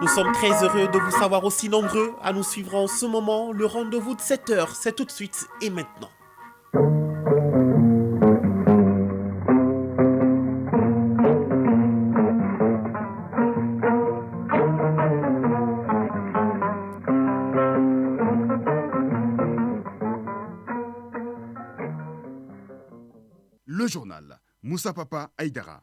Nous sommes très heureux de vous savoir aussi nombreux à nous suivre en ce moment. Le rendez-vous de 7 heures, c'est tout de suite et maintenant. Le journal Moussa Papa Aïdara.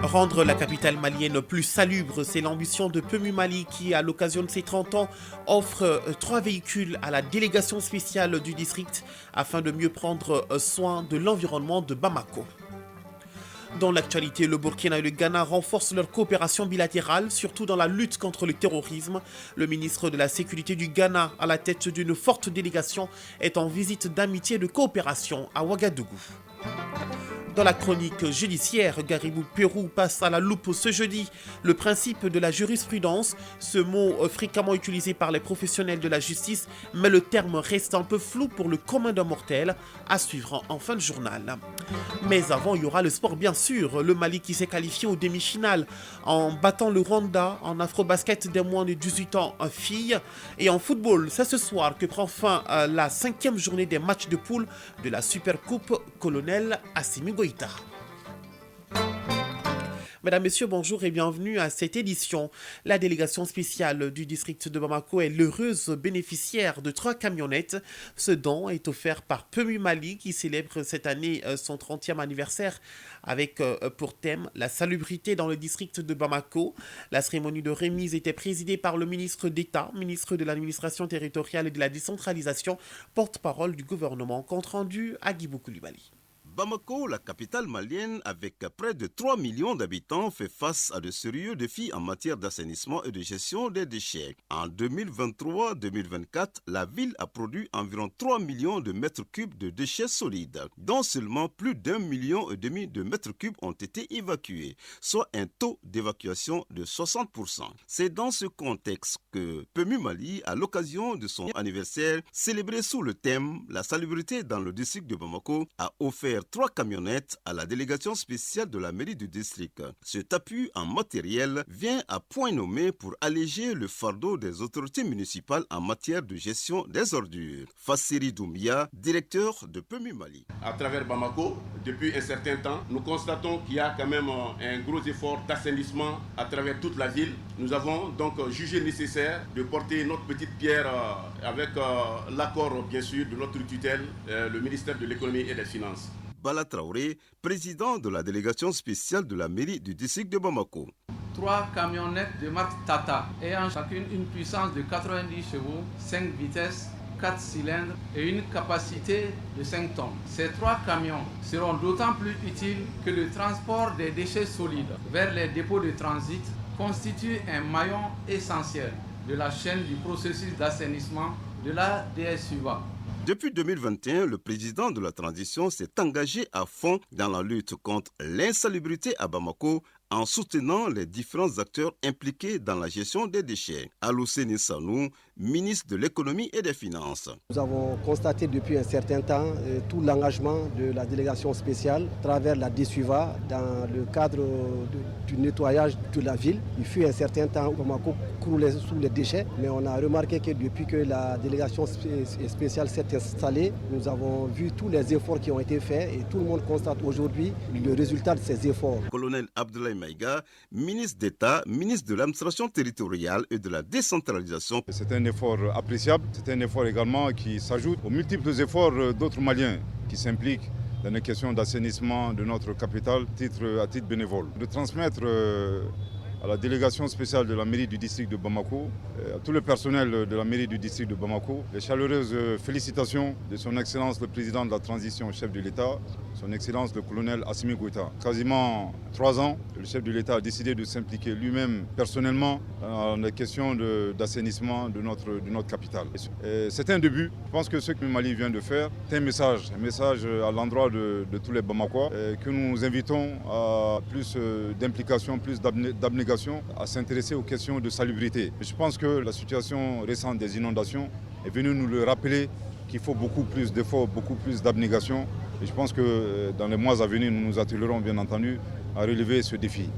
Rendre la capitale malienne plus salubre, c'est l'ambition de PMU Mali qui, à l'occasion de ses 30 ans, offre 3 véhicules à la délégation spéciale du district afin de mieux prendre soin de l'environnement de Bamako. Dans l'actualité, le Burkina et le Ghana renforcent leur coopération bilatérale, surtout dans la lutte contre le terrorisme. Le ministre de la Sécurité du Ghana, à la tête d'une forte délégation, est en visite d'amitié et de coopération à Ouagadougou. Dans la chronique judiciaire, Garibou Pérou passe à la loupe ce jeudi. Le principe de la jurisprudence, ce mot fréquemment utilisé par les professionnels de la justice, mais le terme reste un peu flou pour le commun des mortels, à suivre en fin de journal. Mais avant, il y aura le sport bien sûr. Le Mali qui s'est qualifié aux demi-finales en battant le Rwanda en afro-basket des moins de 18 ans en filles. Et en football, c'est ce soir que prend fin la 5e journée des matchs de poule de la Supercoupe Colonel Assimi Goïta. Mesdames, Messieurs, bonjour et bienvenue à cette édition. La délégation spéciale du district de Bamako est l'heureuse bénéficiaire de 3 camionnettes. Ce don est offert par PMU Mali qui célèbre cette année son 30e anniversaire avec pour thème la salubrité dans le district de Bamako. La cérémonie de remise était présidée par le ministre d'État, ministre de l'administration territoriale et de la décentralisation, porte-parole du gouvernement. Compte rendu à Guibou Koulibaly. Bamako, la capitale malienne, avec près de 3 millions d'habitants, fait face à de sérieux défis en matière d'assainissement et de gestion des déchets. En 2023-2024, la ville a produit environ 3 millions de mètres cubes de déchets solides, dont seulement plus d'1,5 million de mètres cubes ont été évacués, soit un taux d'évacuation de 60%. C'est dans ce contexte que PMU Mali, à l'occasion de son anniversaire, célébré sous le thème « La salubrité dans le district de Bamako », a offert 3 camionnettes à la délégation spéciale de la mairie du district. Cet appui en matériel vient à point nommé pour alléger le fardeau des autorités municipales en matière de gestion des ordures. Fassiri Doumbia, directeur de PMU Mali. À travers Bamako, depuis un certain temps, nous constatons qu'il y a quand même un gros effort d'assainissement à travers toute la ville. Nous avons donc jugé nécessaire de porter notre petite pierre avec l'accord bien sûr de notre tutelle, le ministère de l'économie et des finances. Bala Traoré, président de la délégation spéciale de la mairie du district de Bamako. 3 camionnettes de marque Tata ayant chacune une puissance de 90 chevaux, 5 vitesses, 4 cylindres et une capacité de 5 tonnes. Ces 3 camions seront d'autant plus utiles que le transport des déchets solides vers les dépôts de transit constitue un maillon essentiel de la chaîne du processus d'assainissement de la DSUVA. Depuis 2021, le président de la transition s'est engagé à fond dans la lutte contre l'insalubrité à Bamako en soutenant les différents acteurs impliqués dans la gestion des déchets. Alousseni Sanou, ministre de l'économie et des finances. Nous avons constaté depuis un certain temps tout l'engagement de la délégation spéciale à travers la DSUVA dans le cadre du nettoyage de la ville. Il fut un certain temps où Bamako croulait sous les déchets, mais on a remarqué que depuis que la délégation spéciale s'est installée, nous avons vu tous les efforts qui ont été faits et tout le monde constate aujourd'hui le résultat de ces efforts. Colonel Abdoulaye Maïga, ministre d'État, ministre de l'administration territoriale et de la décentralisation. C'est un effort appréciable, c'est un effort également qui s'ajoute aux multiples efforts d'autres Maliens qui s'impliquent dans les questions d'assainissement de notre capitale à titre bénévole. De transmettre à la délégation spéciale de la mairie du district de Bamako, à tout le personnel de la mairie du district de Bamako, les chaleureuses félicitations de son Excellence le Président de la Transition, chef de l'État, son Excellence le colonel Assimi Goïta. Quasiment 3 ans, le chef de l'État a décidé de s'impliquer lui-même personnellement dans les questions d'assainissement de notre capitale. C'est un début. Je pense que ce que le Mali vient de faire, c'est un message à l'endroit de tous les Bamakois que nous invitons à plus d'implication, plus d'abnégation, à s'intéresser aux questions de salubrité. Je pense que la situation récente des inondations est venue nous le rappeler qu'il faut beaucoup plus d'efforts, beaucoup plus d'abnégation. Et je pense que dans les mois à venir, nous nous attellerons bien entendu à relever ce défi.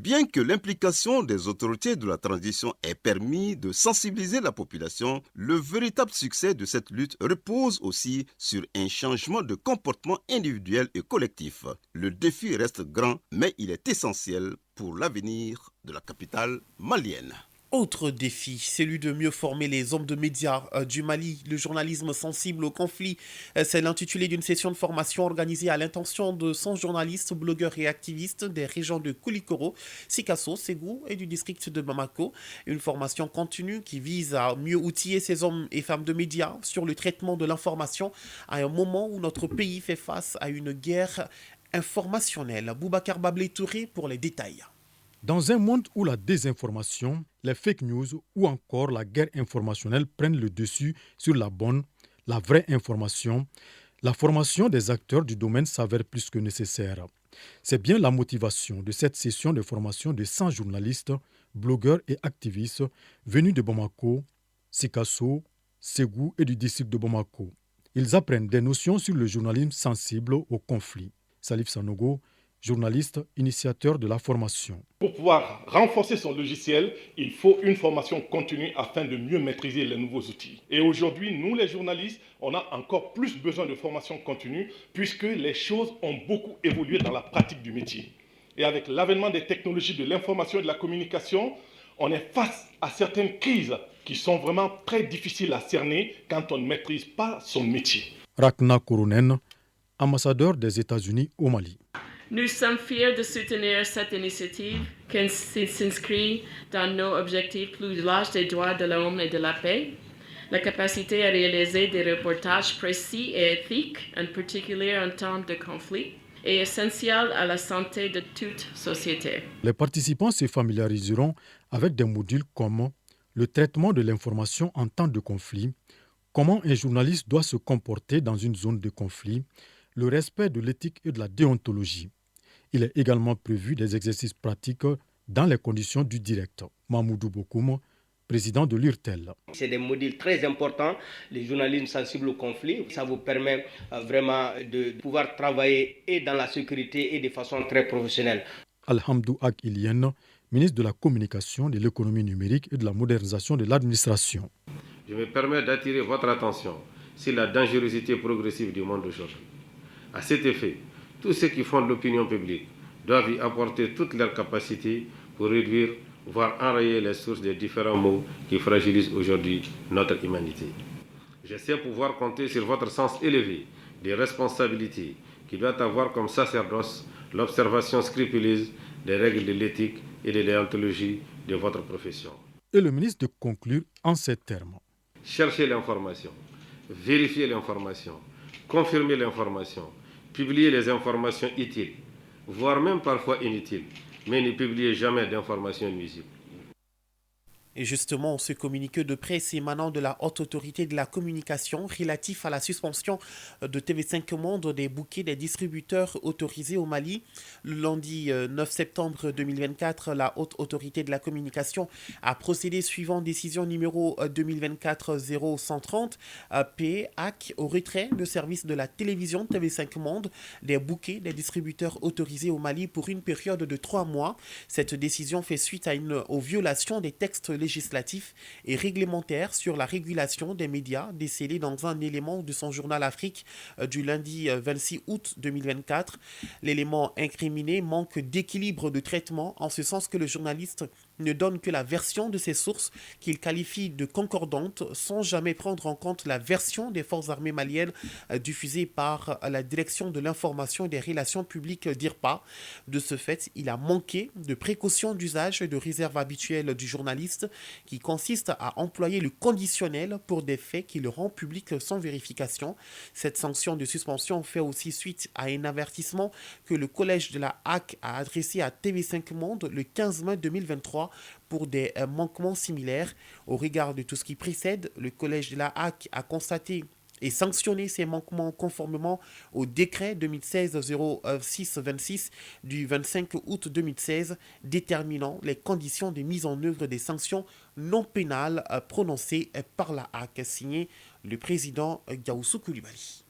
Bien que l'implication des autorités de la transition ait permis de sensibiliser la population, le véritable succès de cette lutte repose aussi sur un changement de comportement individuel et collectif. Le défi reste grand, mais il est essentiel pour l'avenir de la capitale malienne. Autre défi, celui de mieux former les hommes de médias du Mali, le journalisme sensible au conflit. C'est l'intitulé d'une session de formation organisée à l'intention de 100 journalistes, blogueurs et activistes des régions de Koulikoro, Sikasso, Ségou et du district de Bamako. Une formation continue qui vise à mieux outiller ces hommes et femmes de médias sur le traitement de l'information à un moment où notre pays fait face à une guerre informationnelle. Boubacar Bablé Touré pour les détails. Dans un monde où la désinformation, les fake news ou encore la guerre informationnelle prennent le dessus sur la bonne, la vraie information, la formation des acteurs du domaine s'avère plus que nécessaire. C'est bien la motivation de cette session de formation de 100 journalistes, blogueurs et activistes venus de Bamako, Sikasso, Ségou et du district de Bamako. Ils apprennent des notions sur le journalisme sensible au conflit. Salif Sanogo, journaliste, initiateur de la formation. Pour pouvoir renforcer son logiciel, il faut une formation continue afin de mieux maîtriser les nouveaux outils. Et aujourd'hui, nous les journalistes, on a encore plus besoin de formation continue puisque les choses ont beaucoup évolué dans la pratique du métier. Et avec l'avènement des technologies de l'information et de la communication, on est face à certaines crises qui sont vraiment très difficiles à cerner quand on ne maîtrise pas son métier. Rakna Kourounen, ambassadeur des États-Unis au Mali. Nous sommes fiers de soutenir cette initiative qui s'inscrit dans nos objectifs plus larges des droits de l'homme et de la paix. La capacité à réaliser des reportages précis et éthiques, en particulier en temps de conflit, est essentielle à la santé de toute société. Les participants se familiariseront avec des modules comme le traitement de l'information en temps de conflit, comment un journaliste doit se comporter dans une zone de conflit, le respect de l'éthique et de la déontologie. Il est également prévu des exercices pratiques dans les conditions du direct. Mahmoudou Bokoum, président de l'URTEL. C'est des modules très importants, les journalistes sensibles au conflit. Ça vous permet vraiment de pouvoir travailler et dans la sécurité et de façon très professionnelle. Alhamdou Ak Ilien, ministre de la Communication, de l'économie numérique et de la modernisation de l'administration. Je me permets d'attirer votre attention sur la dangerosité progressive du monde d'aujourd'hui. À cet effet, tous ceux qui font de l'opinion publique doivent y apporter toutes leurs capacités pour réduire, voire enrayer les sources des différents maux qui fragilisent aujourd'hui notre humanité. Je sais pouvoir compter sur votre sens élevé des responsabilités qui doit avoir comme sacerdoce l'observation scrupuleuse des règles de l'éthique et de déontologie de votre profession. Et le ministre de conclure en ces termes. Cherchez l'information, vérifiez l'information, confirmez l'information, publiez les informations utiles, voire même parfois inutiles, mais ne publiez jamais d'informations nuisibles. Et justement, ce communiqué de presse émanant de la Haute Autorité de la Communication relatif à la suspension de TV5 Monde des bouquets des distributeurs autorisés au Mali. Le lundi 9 septembre 2024, la Haute Autorité de la Communication a procédé suivant décision numéro 2024-0130 PAC au retrait de service de la télévision TV5 Monde des bouquets des distributeurs autorisés au Mali pour une période de 3 mois. Cette décision fait suite aux violations des textes législatif et réglementaire sur la régulation des médias décelé dans un élément de son journal Afrique du lundi 26 août 2024. L'élément incriminé manque d'équilibre de traitement en ce sens que le journaliste ne donne que la version de ses sources qu'il qualifie de concordantes sans jamais prendre en compte la version des forces armées maliennes diffusée par la direction de l'information et des relations publiques DIRPA. De ce fait, il a manqué de précautions d'usage et de réserve habituelle du journaliste qui consiste à employer le conditionnel pour des faits qui le rend public sans vérification. Cette sanction de suspension fait aussi suite à un avertissement que le collège de la HAC a adressé à TV5 Monde le 15 mai 2023 pour des manquements similaires. Au regard de tout ce qui précède, le collège de la HAC a constaté et sanctionner ces manquements conformément au décret 2016-06-26 du 25 août 2016 déterminant les conditions de mise en œuvre des sanctions non pénales prononcées par la HAC, signé le président Gaoussou Koulibaly.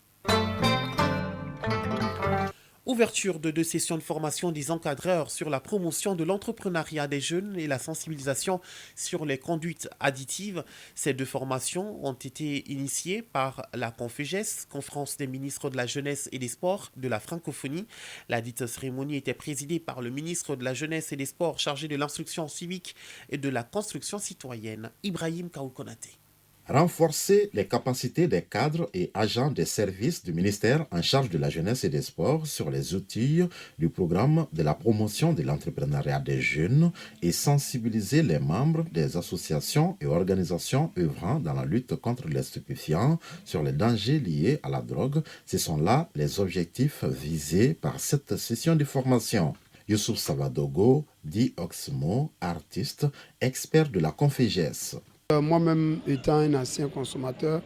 Ouverture de 2 sessions de formation des encadreurs sur la promotion de l'entrepreneuriat des jeunes et la sensibilisation sur les conduites additives. Ces 2 formations ont été initiées par la CONFEJES, Conférence des ministres de la Jeunesse et des Sports de la francophonie. La dite cérémonie était présidée par le ministre de la Jeunesse et des Sports chargé de l'instruction civique et de la construction citoyenne, Ibrahim Kaoukonate. Renforcer les capacités des cadres et agents des services du ministère en charge de la jeunesse et des sports sur les outils du programme de la promotion de l'entrepreneuriat des jeunes et sensibiliser les membres des associations et organisations œuvrant dans la lutte contre les stupéfiants sur les dangers liés à la drogue. Ce sont là les objectifs visés par cette session de formation. Youssouf Savadogo, dit Oxmo, artiste, expert de la CONFEJES. Moi-même étant un ancien consommateur,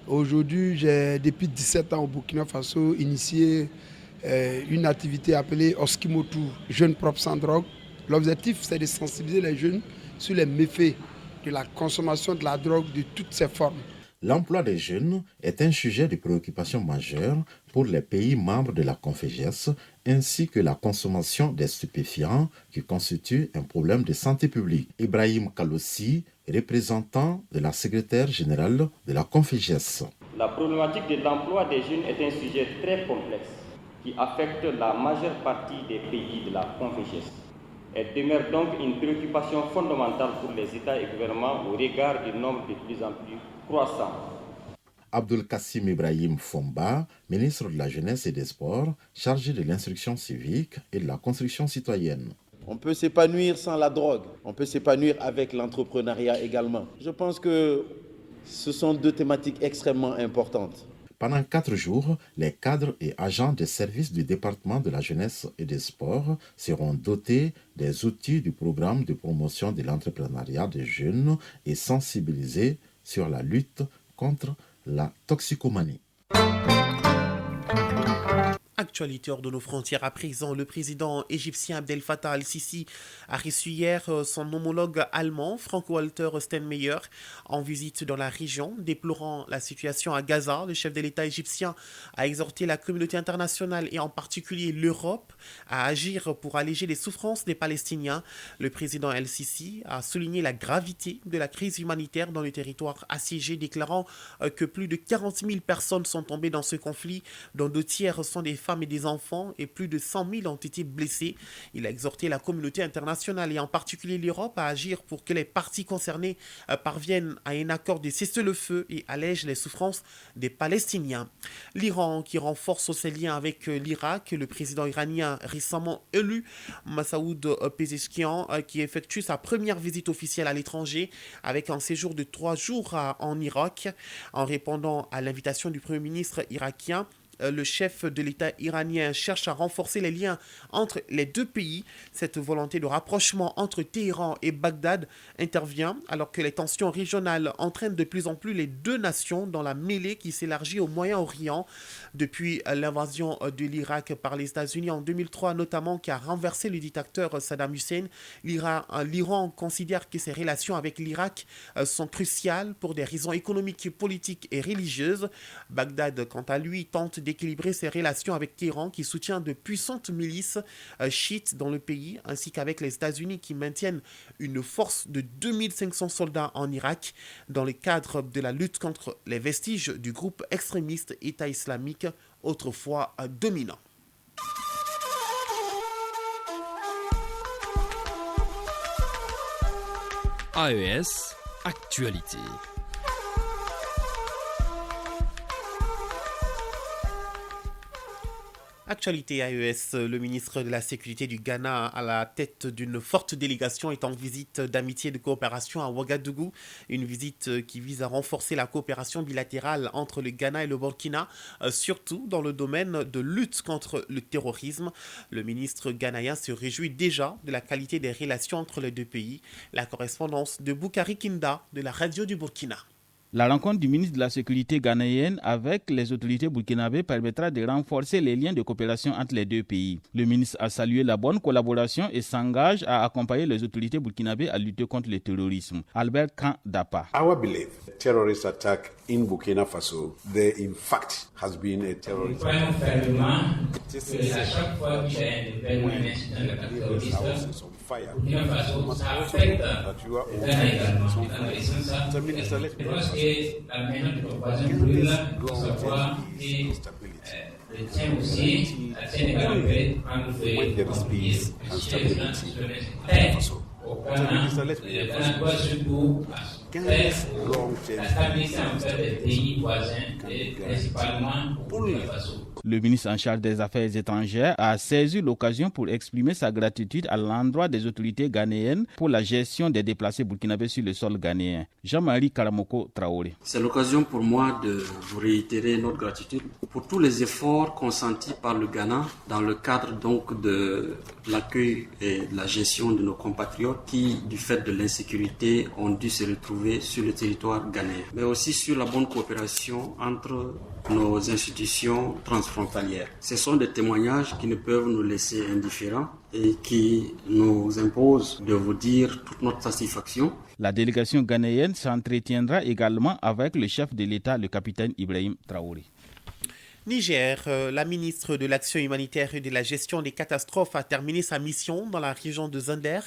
aujourd'hui j'ai depuis 17 ans au Burkina Faso initié une activité appelée Oskimotu, Jeunes propres sans drogue. L'objectif c'est de sensibiliser les jeunes sur les méfaits de la consommation de la drogue de toutes ses formes. L'emploi des jeunes est un sujet de préoccupation majeure pour les pays membres de la CONFEJES, ainsi que la consommation des stupéfiants qui constitue un problème de santé publique. Ibrahim Kalossi, représentant de la secrétaire générale de la CONFEJES. La problématique de l'emploi des jeunes est un sujet très complexe qui affecte la majeure partie des pays de la CONFEJES. Elle demeure donc une préoccupation fondamentale pour les États et gouvernements au regard du nombre de plus en plus croissant. Abdul Kassim Ibrahim Fomba, ministre de la Jeunesse et des Sports, chargé de l'instruction civique et de la construction citoyenne. On peut s'épanouir sans la drogue, on peut s'épanouir avec l'entrepreneuriat également. Je pense que ce sont 2 thématiques extrêmement importantes. Pendant 4 jours, les cadres et agents des services du département de la jeunesse et des sports seront dotés des outils du programme de promotion de l'entrepreneuriat des jeunes et sensibilisés sur la lutte contre la toxicomanie. Actualité hors de nos frontières à présent, le président égyptien Abdel Fattah al-Sisi a reçu hier son homologue allemand Frank-Walter Steinmeier en visite dans la région. Déplorant la situation à Gaza, le chef de l'État égyptien a exhorté la communauté internationale et en particulier l'Europe à agir pour alléger les souffrances des Palestiniens. Le président al-Sisi a souligné la gravité de la crise humanitaire dans le territoire assiégé, déclarant que plus de 40 000 personnes sont tombées dans ce conflit, dont 2 tiers sont des femmes et des enfants et plus de 100 000 ont été blessés. Il a exhorté la communauté internationale et en particulier l'Europe à agir pour que les parties concernées parviennent à un accord de cessez-le-feu et allègent les souffrances des Palestiniens. L'Iran qui renforce ses liens avec l'Irak, le président iranien récemment élu, Massaoud Pezeshkian, qui effectue sa première visite officielle à l'étranger avec un séjour de 3 jours en Irak. En répondant à l'invitation du Premier ministre irakien, le chef de l'État iranien cherche à renforcer les liens entre les 2 pays. Cette volonté de rapprochement entre Téhéran et Bagdad intervient alors que les tensions régionales entraînent de plus en plus les 2 nations dans la mêlée qui s'élargit au Moyen-Orient. Depuis l'invasion de l'Irak par les États-Unis en 2003 notamment, qui a renversé le dictateur Saddam Hussein, l'Iran considère que ses relations avec l'Irak sont cruciales pour des raisons économiques, politiques et religieuses. Bagdad, quant à lui, tente d'équilibrer ses relations avec Téhéran qui soutient de puissantes milices chiites dans le pays, ainsi qu'avec les États-Unis qui maintiennent une force de 2500 soldats en Irak dans le cadre de la lutte contre les vestiges du groupe extrémiste État islamique, autrefois dominant. AES Actualité. Actualité AES, le ministre de la Sécurité du Ghana à la tête d'une forte délégation est en visite d'amitié et de coopération à Ouagadougou. Une visite qui vise à renforcer la coopération bilatérale entre le Ghana et le Burkina, surtout dans le domaine de lutte contre le terrorisme. Le ministre ghanéen se réjouit déjà de la qualité des relations entre les 2 pays. La correspondance de Boukari Kinda de la radio du Burkina. La rencontre du ministre de la Sécurité ghanéenne avec les autorités burkinabées permettra de renforcer les liens de coopération entre les 2 pays. Le ministre a salué la bonne collaboration et s'engage à accompagner les autorités burkinabées à lutter contre le terrorisme. Albert Kandapa. Our belief, terrorist attack in Burkina Faso, there in fact has been a terrorist attack. que à chaque fois qu'il y a un événement, un incident de la terroriste, Burkina Faso, ça affecte le Ghana également. Et dans les sens, je pense que la maison de nos voisins brûle pour savoir que le tien aussi, la tienne également peut prendre feu comme prier. Monsieur le Président, au Ghana, le Ghana doit surtout faire la stabilité en fait des pays voisins et principalement au Burkina Faso. Le ministre en charge des Affaires étrangères a saisi l'occasion pour exprimer sa gratitude à l'endroit des autorités ghanéennes pour la gestion des déplacés burkinabés sur le sol ghanéen. Jean-Marie Karamoko Traoré. C'est l'occasion pour moi de vous réitérer notre gratitude pour tous les efforts consentis par le Ghana dans le cadre donc de l'accueil et de la gestion de nos compatriotes qui, du fait de l'insécurité, ont dû se retrouver sur le territoire ghanéen, mais aussi sur la bonne coopération entre nos institutions transfrontalières. Ce sont des témoignages qui ne peuvent nous laisser indifférents et qui nous imposent de vous dire toute notre satisfaction. La délégation ghanéenne s'entretiendra également avec le chef de l'État, le capitaine Ibrahim Traoré. Niger, la ministre de l'Action humanitaire et de la gestion des catastrophes a terminé sa mission dans la région de Zinder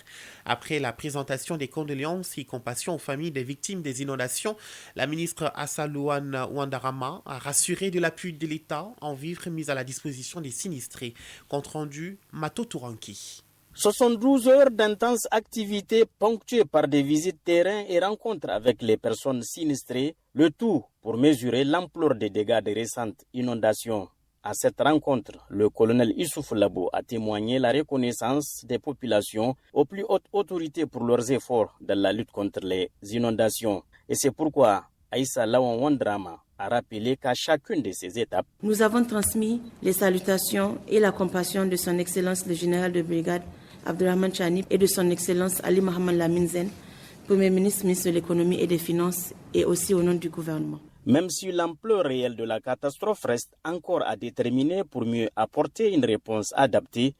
après la présentation des condoléances et compassion aux familles des victimes des inondations. La ministre Assalouane Ouandarama a rassuré de l'appui de l'État en vivres mis à la disposition des sinistrés. Compte rendu Mato Touranki. 72 heures d'intenses activités ponctuées par des visites terrain et rencontres avec les personnes sinistrées, le tout pour mesurer l'ampleur des dégâts des récentes inondations. À cette rencontre, le colonel Issouf Labo a témoigné la reconnaissance des populations aux plus hautes autorités pour leurs efforts dans la lutte contre les inondations. Et c'est pourquoi Aïssa Lawan Wandrama a rappelé qu'à chacune de ces étapes, nous avons transmis les salutations et la compassion de son Excellence le général de brigade Abdurrahman Chani et de son Excellence Ali Mohamed Lamine Zen, Premier ministre, ministre de l'économie et des finances, et aussi au nom du gouvernement. Même si l'ampleur réelle de la catastrophe reste encore à déterminer pour mieux apporter une réponse adaptée,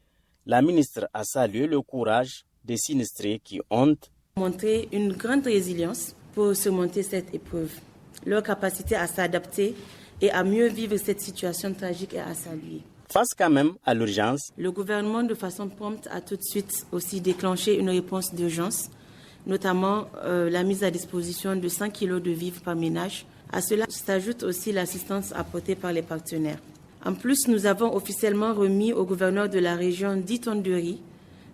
la ministre a salué le courage des sinistrés qui ont montré une grande résilience pour surmonter cette épreuve. Leur capacité à s'adapter et à mieux vivre cette situation tragique est à saluer. Face quand même à l'urgence, le gouvernement de façon prompte a tout de suite aussi déclenché une réponse d'urgence, notamment la mise à disposition de 100 kg de vivres par ménage. À cela s'ajoute aussi l'assistance apportée par les partenaires. En plus, nous avons officiellement remis au gouverneur de la région 10 tonnes de riz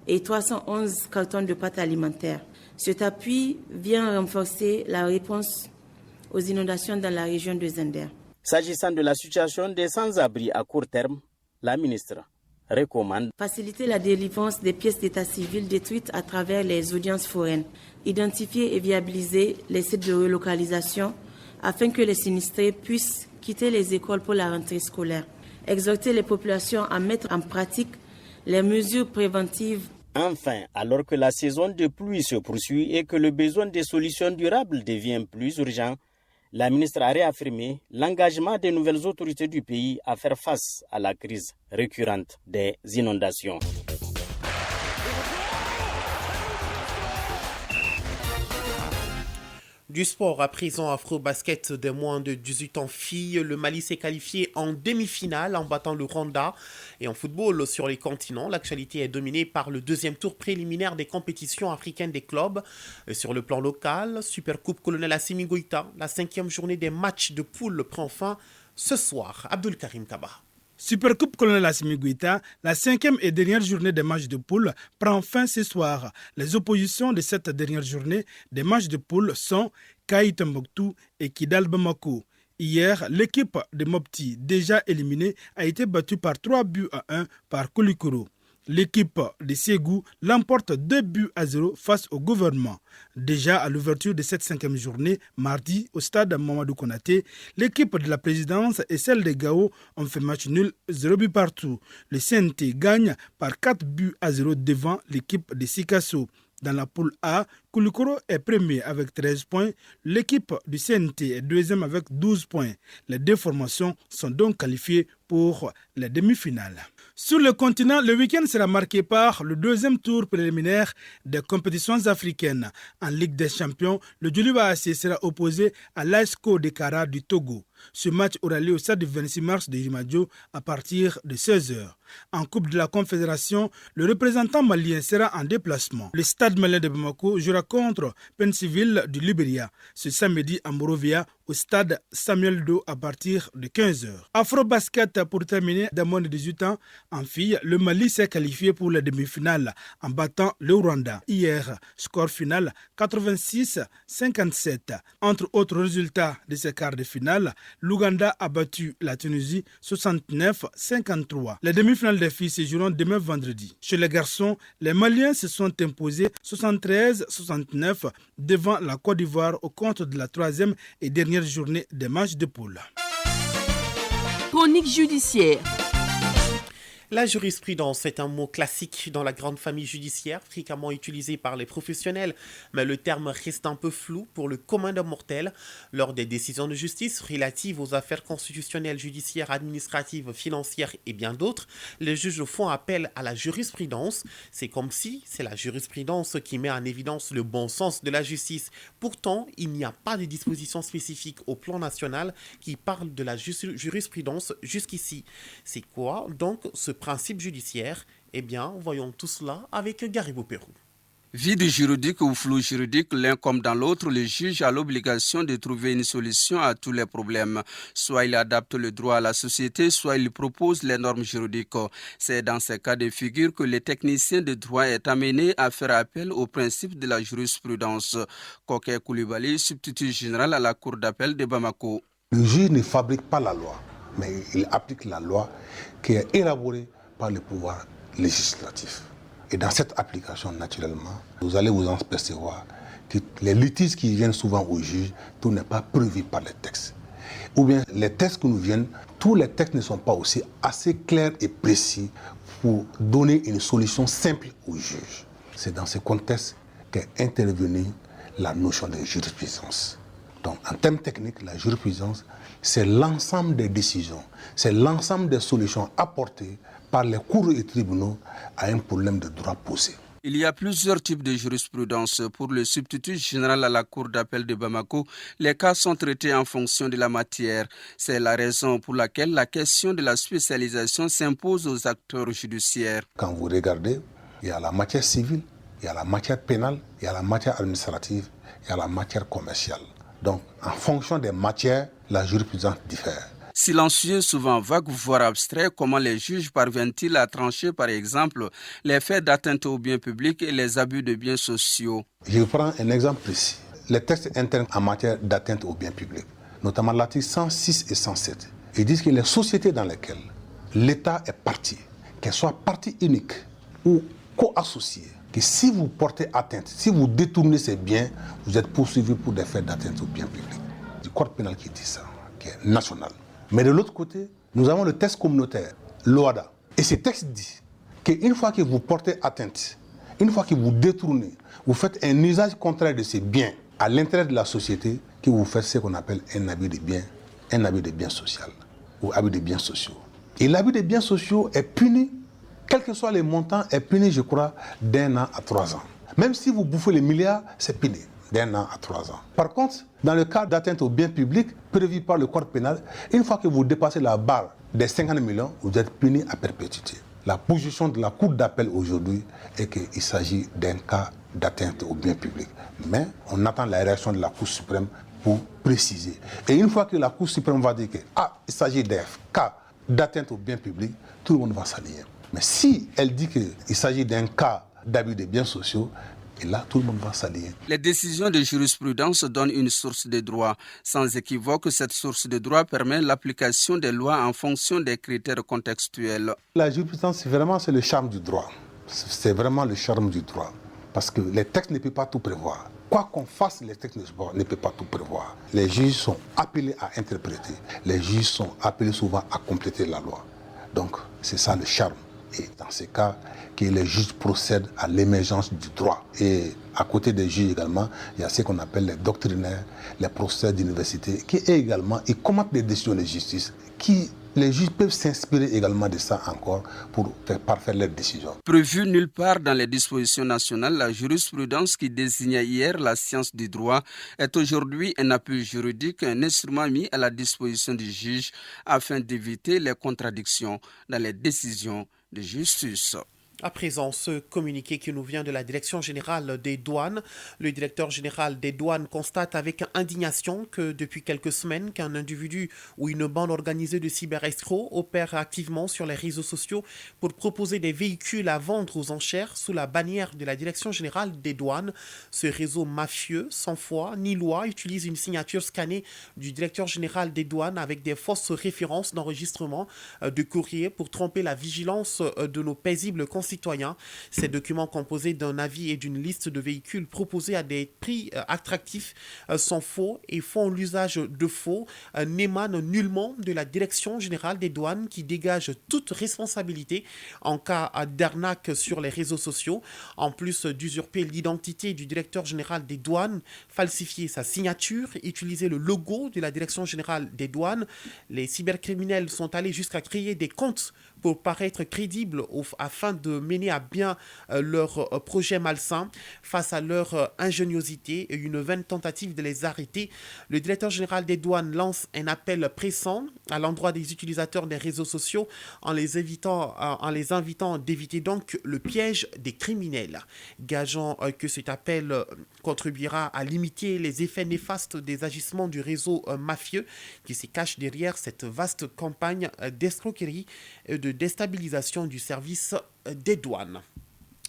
et 311 cartons de pâtes alimentaires. Cet appui vient renforcer la réponse aux inondations dans la région de Zinder. S'agissant de la situation des sans-abri à court terme, la ministre recommande faciliter la délivrance des pièces d'état civil détruites à travers les audiences foraines, identifier et viabiliser les sites de relocalisation afin que les sinistrés puissent quitter les écoles pour la rentrée scolaire, exhorter les populations à mettre en pratique les mesures préventives. Enfin, alors que la saison de pluie se poursuit et que le besoin de solutions durables devient plus urgent, la ministre a réaffirmé l'engagement des nouvelles autorités du pays à faire face à la crise récurrente des inondations. Du sport à présent, Afro-Basket des moins de 18 ans filles. Le Mali s'est qualifié en demi-finale en battant le Rwanda. Et en football sur les continents, l'actualité est dominée par le deuxième tour préliminaire des compétitions africaines des clubs. Sur le plan local, Supercoupe Colonel Assimi Goïta, la 5e journée des matchs de poule prend fin ce soir. Abdul Karim Kaba. Supercoupe Colonel Assimi Goïta, la 5e et dernière journée des matchs de poule prend fin ce soir. Les oppositions de cette dernière journée des matchs de poule sont Kaï Tombouctou et Kidal Bamako. Hier, l'équipe de Mopti, déjà éliminée, a été battue par 3-1 par Koulikoro. L'équipe de Ségou l'emporte 2-0 face au gouvernement. Déjà à l'ouverture de cette 5e journée, mardi, au stade Mamadou Konaté, l'équipe de la présidence et celle de Gao ont fait match nul 0 partout. Le CNT gagne par 4-0 devant l'équipe de Sikasso. Dans la poule A, Koulikoro est premier avec 13 points. L'équipe du CNT est deuxième avec 12 points. Les deux formations sont donc qualifiées pour les demi-finales. Sur le continent, le week-end sera marqué par le deuxième tour préliminaire des compétitions africaines. En Ligue des Champions, le Djoliba AC sera opposé à l'ASCO de Kara du Togo. Ce match aura lieu au stade du 26 mars de Yimadio à partir de 16h. En Coupe de la Confédération, le représentant malien sera en déplacement. Le stade malien de Bamako jouera contre Pennsville du Libéria ce samedi à Monrovia au stade Samuel Doe à partir de 15h. Afro-basket pour terminer d'un moins de 18 ans. En filles, le Mali s'est qualifié pour les demi-finales en battant le Rwanda. Hier, score final 86-57. Entre autres résultats de ces quarts de finale, l'Ouganda a battu la Tunisie 69-53. Les demi-finales des filles se joueront demain vendredi. Chez les garçons, les Maliens se sont imposés 73-69 devant la Côte d'Ivoire au compte de la troisième et dernière journée des matchs de poule. Chronique judiciaire. La jurisprudence est un mot classique dans la grande famille judiciaire, fréquemment utilisé par les professionnels, mais le terme reste un peu flou pour le commun des mortels. Lors des décisions de justice relatives aux affaires constitutionnelles, judiciaires, administratives, financières et bien d'autres, les juges font appel à la jurisprudence. C'est comme si c'est la jurisprudence qui met en évidence le bon sens de la justice. Pourtant, il n'y a pas de disposition spécifique au plan national qui parle de la jurisprudence jusqu'ici. C'est quoi donc ce principe judiciaire? Eh bien, voyons tout cela avec Garibou Pérou. Vide juridique ou flou juridique, l'un comme dans l'autre, le juge a l'obligation de trouver une solution à tous les problèmes. Soit il adapte le droit à la société, soit il propose les normes juridiques. C'est dans ces cas de figure que les techniciens de droit est amené à faire appel au principe de la jurisprudence. Koké Koulibaly, substitut général à la Cour d'appel de Bamako. Le juge ne fabrique pas la loi, mais il applique la loi qui est élaborée par le pouvoir législatif. Et dans cette application, naturellement, vous allez vous en percevoir que les litiges qui viennent souvent au juge, tout n'est pas prévu par les textes. Ou bien les textes qui nous viennent, tous les textes ne sont pas aussi assez clairs et précis pour donner une solution simple au juge. C'est dans ce contexte qu'est intervenue la notion de jurisprudence. Donc, en termes techniques, la jurisprudence, c'est l'ensemble des décisions, c'est l'ensemble des solutions apportées par les cours et tribunaux à un problème de droit posé. Il y a plusieurs types de jurisprudence. Pour le substitut général à la Cour d'appel de Bamako, les cas sont traités en fonction de la matière. C'est la raison pour laquelle la question de la spécialisation s'impose aux acteurs judiciaires. Quand vous regardez, il y a la matière civile, il y a la matière pénale, il y a la matière administrative, il y a la matière commerciale. Donc, en fonction des matières, la jurisprudence diffère. Silencieux, souvent vague, voire abstrait, comment les juges parviennent-ils à trancher, par exemple, les faits d'atteinte aux biens publics et les abus de biens sociaux? Je prends un exemple précis. Les textes internes en matière d'atteinte aux biens publics, notamment l'article 106 et 107, ils disent que les sociétés dans lesquelles l'État est partie, qu'elles soient partie unique ou co-associées, que si vous portez atteinte, si vous détournez ces biens, vous êtes poursuivi pour des faits d'atteinte aux biens publics. Du code pénal qui dit ça, qui est national. Mais de l'autre côté, nous avons le texte communautaire, l'OADA. Et ce texte dit qu'une fois que vous portez atteinte, une fois que vous détournez, vous faites un usage contraire de ces biens à l'intérêt de la société, que vous faites ce qu'on appelle un abus de biens social ou abus de biens sociaux. Et l'abus de biens sociaux est puni, quels que soient les montants, est puni, je crois, d'1 an à 3 ans. Même si vous bouffez les milliards, c'est puni d'1 an à 3 ans. Par contre, dans le cas d'atteinte aux biens publics prévu par le code pénal, une fois que vous dépassez la barre des 50 millions, vous êtes puni à perpétuité. La position de la Cour d'appel aujourd'hui est qu'il s'agit d'un cas d'atteinte aux biens publics. Mais on attend la réaction de la Cour suprême pour préciser. Et une fois que la Cour suprême va dire qu'il s'agit d'un cas d'atteinte aux biens publics, tout le monde va s'aligner. Mais si elle dit qu'il s'agit d'un cas d'abus de biens sociaux, et là, tout le monde va s'allier. Les décisions de jurisprudence donnent une source de droit. Sans équivoque, cette source de droit permet l'application des lois en fonction des critères contextuels. La jurisprudence, c'est le charme du droit. C'est vraiment le charme du droit. Parce que les textes ne peuvent pas tout prévoir. Quoi qu'on fasse, les textes ne peuvent pas tout prévoir. Les juges sont appelés à interpréter. Les juges sont appelés souvent à compléter la loi. Donc, c'est ça le charme Et dans ces cas, que les juges procèdent à l'émergence du droit. Et à côté des juges également, il y a ce qu'on appelle les doctrinaires, les professeurs d'université, qui également, ils commentent des décisions de justice, qui les juges peuvent s'inspirer également de ça encore pour faire parfaire leurs décisions. Prévu nulle part dans les dispositions nationales, la jurisprudence qui désignait hier la science du droit est aujourd'hui un appui juridique, un instrument mis à la disposition du juge afin d'éviter les contradictions dans les décisions de justice. À présent, ce communiqué qui nous vient de la Direction générale des douanes. Le directeur général des douanes constate avec indignation que depuis quelques semaines, qu'un individu ou une bande organisée de cyberescrocs opère activement sur les réseaux sociaux pour proposer des véhicules à vendre aux enchères sous la bannière de la Direction générale des douanes. Ce réseau mafieux, sans foi ni loi, utilise une signature scannée du directeur général des douanes avec des fausses références d'enregistrement de courrier pour tromper la vigilance de nos paisibles concitoyens. Ces documents composés d'un avis et d'une liste de véhicules proposés à des prix attractifs sont faux et font l'usage de faux, n'émanent nullement de la Direction générale des douanes qui dégage toute responsabilité en cas d'arnaque sur les réseaux sociaux. En plus d'usurper l'identité du directeur général des douanes, falsifier sa signature, utiliser le logo de la Direction générale des douanes, les cybercriminels sont allés jusqu'à créer des comptes pour paraître crédibles afin de mener à bien leur projet malsain. Face à leur ingéniosité et une vaine tentative de les arrêter, le directeur général des douanes lance un appel pressant à l'endroit des utilisateurs des réseaux sociaux en les invitant d'éviter donc le piège des criminels. Gageant que cet appel contribuera à limiter les effets néfastes des agissements du réseau mafieux qui se cache derrière cette vaste campagne d'escroquerie et de déstabilisation du service des douanes.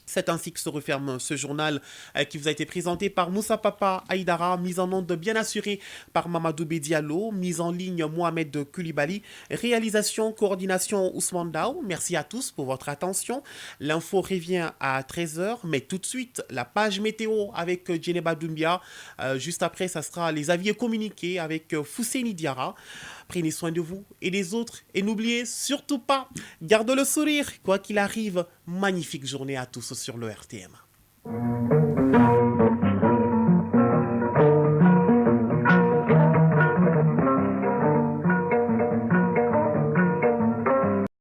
C'est ainsi que se referme ce journal qui vous a été présenté par Moussa Papa Aïdara, mise en onde bien assurée par Mamadou Bedialo, mise en ligne Mohamed Koulibaly, réalisation, coordination Ousmane Dao. Merci à tous pour votre attention. L'info revient à 13h, mais tout de suite, la page météo avec Djeneba Doumbia. Juste après, ça sera les avis et communiqués avec Fousséni Diarra. Prenez soin de vous et des autres. Et n'oubliez surtout pas, garde le sourire. Quoi qu'il arrive, magnifique journée à tous sur le RTM.